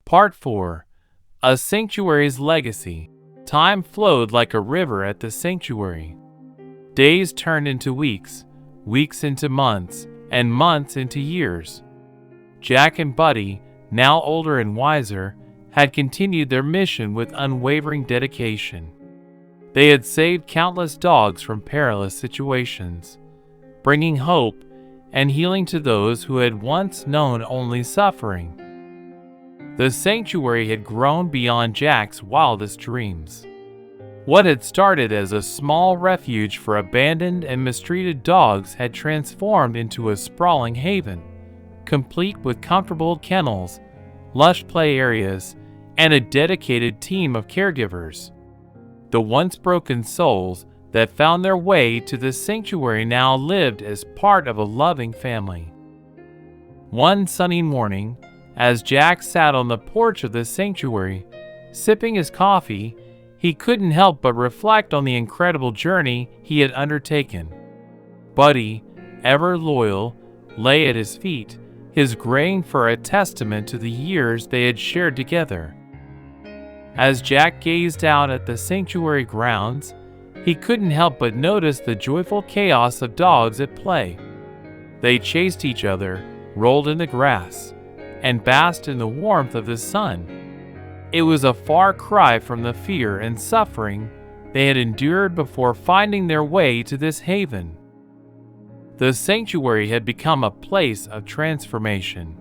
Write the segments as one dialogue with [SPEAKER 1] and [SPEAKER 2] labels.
[SPEAKER 1] Part 4. A Sanctuary's Legacy. Time flowed like a river at the sanctuary. Days turned into weeks, weeks into months, and months into years. Jack and Buddy, now older and wiser, had continued their mission with unwavering dedication. They had saved countless dogs from perilous situations, bringing hope and healing to those who had once known only suffering. The sanctuary had grown beyond Jack's wildest dreams. What had started as a small refuge for abandoned and mistreated dogs had transformed into a sprawling haven, complete with comfortable kennels, lush play areas, and a dedicated team of caregivers. The once broken souls that found their way to the sanctuary now lived as part of a loving family. One sunny morning, as Jack sat on the porch of the sanctuary, sipping his coffee, he couldn't help but reflect on the incredible journey he had undertaken. Buddy, ever loyal, lay at his feet, his graying fur a testament to the years they had shared together. As Jack gazed out at the sanctuary grounds, he couldn't help but notice the joyful chaos of dogs at play. They chased each other, rolled in the grass, and basked in the warmth of the sun. It was a far cry from the fear and suffering they had endured before finding their way to this haven. The sanctuary had become a place of transformation.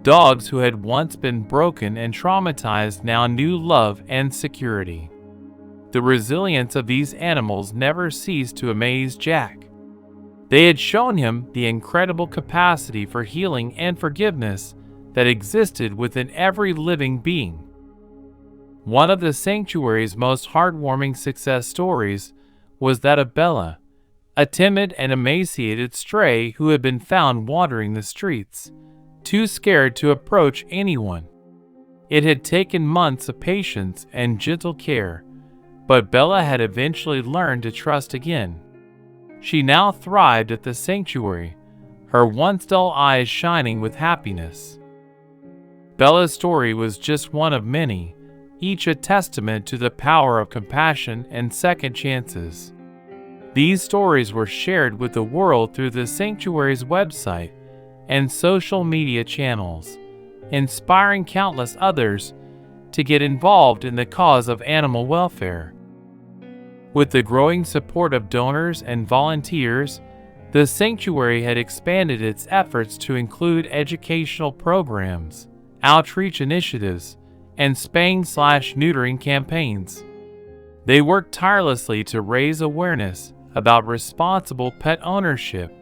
[SPEAKER 1] Dogs who had once been broken and traumatized now knew love and security. The resilience of these animals never ceased to amaze Jack. They had shown him the incredible capacity for healing and forgiveness that existed within every living being. One of the sanctuary's most heartwarming success stories was that of Bella, a timid and emaciated stray who had been found wandering the streets, too scared to approach anyone. It had taken months of patience and gentle care, but Bella had eventually learned to trust again. She now thrived at the sanctuary, her once dull eyes shining with happiness. Bella's story was just one of many, each a testament to the power of compassion and second chances. These stories were shared with the world through the sanctuary's website and social media channels, inspiring countless others to get involved in the cause of animal welfare. With the growing support of donors and volunteers, the sanctuary had expanded its efforts to include educational programs, outreach initiatives, and spaying/neutering campaigns. They worked tirelessly to raise awareness about responsible pet ownership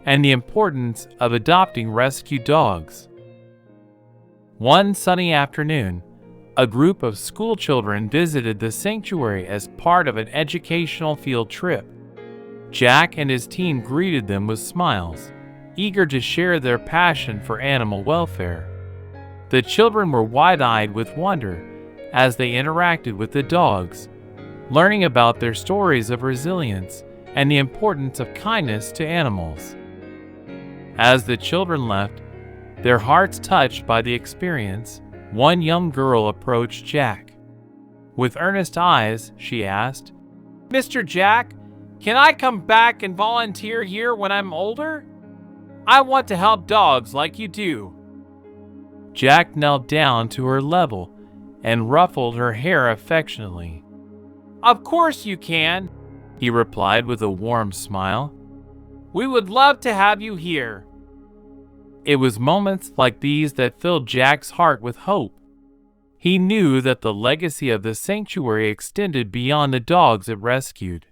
[SPEAKER 1] and the importance of adopting rescue dogs. One sunny afternoon, a group of school children visited the sanctuary as part of an educational field trip. Jack and his team greeted them with smiles, eager to share their passion for animal welfare. The children were wide-eyed with wonder as they interacted with the dogs, learning about their stories of resilience and the importance of kindness to animals. As the children left, their hearts touched by the experience, one young girl approached Jack. With earnest eyes, she asked, "Mr. Jack, can I come back and volunteer here when I'm older? I want to help dogs like you do." Jack knelt down to her level and ruffled her hair affectionately. "Of course you can," he replied with a warm smile. "We would love to have you here." It was moments like these that filled Jack's heart with hope. He knew that the legacy of the sanctuary extended beyond the dogs it rescued.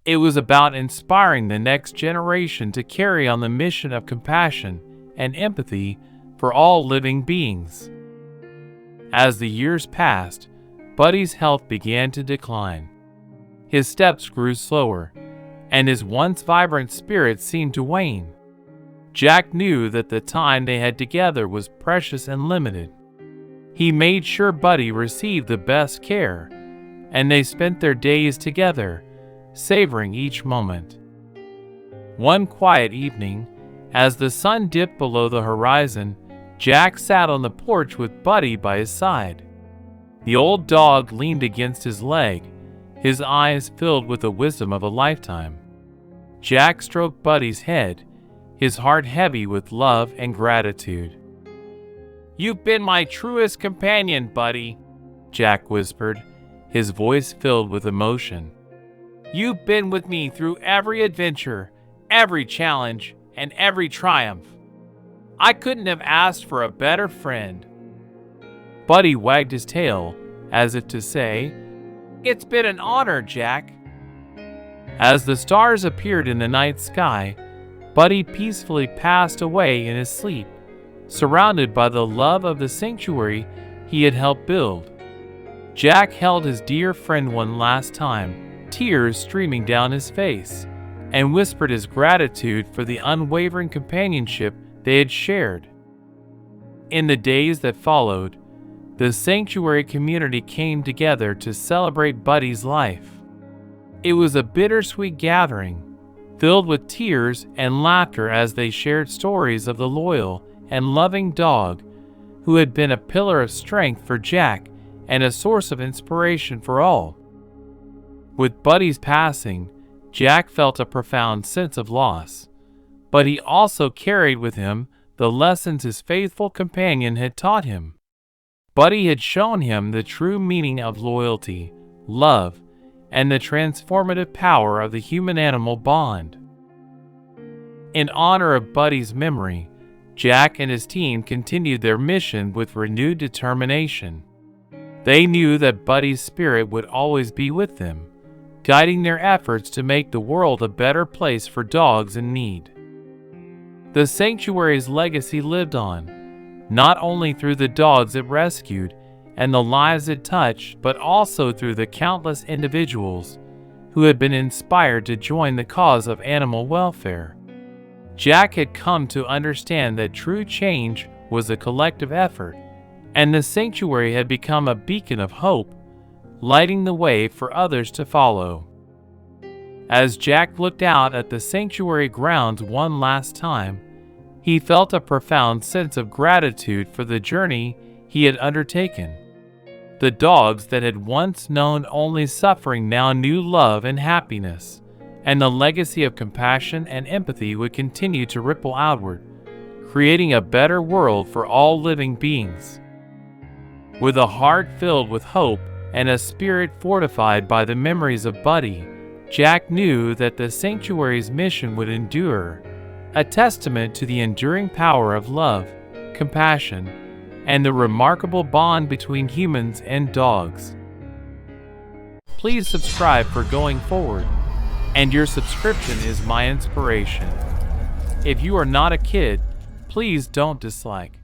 [SPEAKER 1] It was about inspiring the next generation to carry on the mission of compassion and empathy for all living beings. As the years passed, Buddy's health began to decline. His steps grew slower, and his once vibrant spirit seemed to wane. Jack knew that the time they had together was precious and limited. He made sure Buddy received the best care, and they spent their days together, savoring each moment. One quiet evening, as the sun dipped below the horizon, Jack sat on the porch with Buddy by his side. The old dog leaned against his leg, his eyes filled with the wisdom of a lifetime. Jack stroked Buddy's head, his heart heavy with love and gratitude. "You've been my truest companion, Buddy," Jack whispered, his voice filled with emotion. "You've been with me through every adventure, every challenge, and every triumph. I couldn't have asked for a better friend." Buddy wagged his tail, as if to say, "It's been an honor, Jack." As the stars appeared in the night sky, Buddy peacefully passed away in his sleep, surrounded by the love of the sanctuary he had helped build. Jack held his dear friend one last time, tears streaming down his face, and whispered his gratitude for the unwavering companionship they had shared. In the days that followed, the sanctuary community came together to celebrate Buddy's life. It was a bittersweet gathering, filled with tears and laughter as they shared stories of the loyal and loving dog who had been a pillar of strength for Jack and a source of inspiration for all. With Buddy's passing, Jack felt a profound sense of loss, but he also carried with him the lessons his faithful companion had taught him. Buddy had shown him the true meaning of loyalty, love, and the transformative power of the human-animal bond. In honor of Buddy's memory, Jack and his team continued their mission with renewed determination. They knew that Buddy's spirit would always be with them, guiding their efforts to make the world a better place for dogs in need. The sanctuary's legacy lived on, not only through the dogs it rescued and the lives it touched, but also through the countless individuals who had been inspired to join the cause of animal welfare. Jack had come to understand that true change was a collective effort, and the sanctuary had become a beacon of hope, lighting the way for others to follow. As Jack looked out at the sanctuary grounds one last time, he felt a profound sense of gratitude for the journey he had undertaken. The dogs that had once known only suffering now knew love and happiness, and the legacy of compassion and empathy would continue to ripple outward, creating a better world for all living beings. With a heart filled with hope and a spirit fortified by the memories of Buddy, Jack knew that the sanctuary's mission would endure, a testament to the enduring power of love, compassion, and the remarkable bond between humans and dogs. Please subscribe for going forward, and your subscription is my inspiration. If you are not a kid, please don't dislike.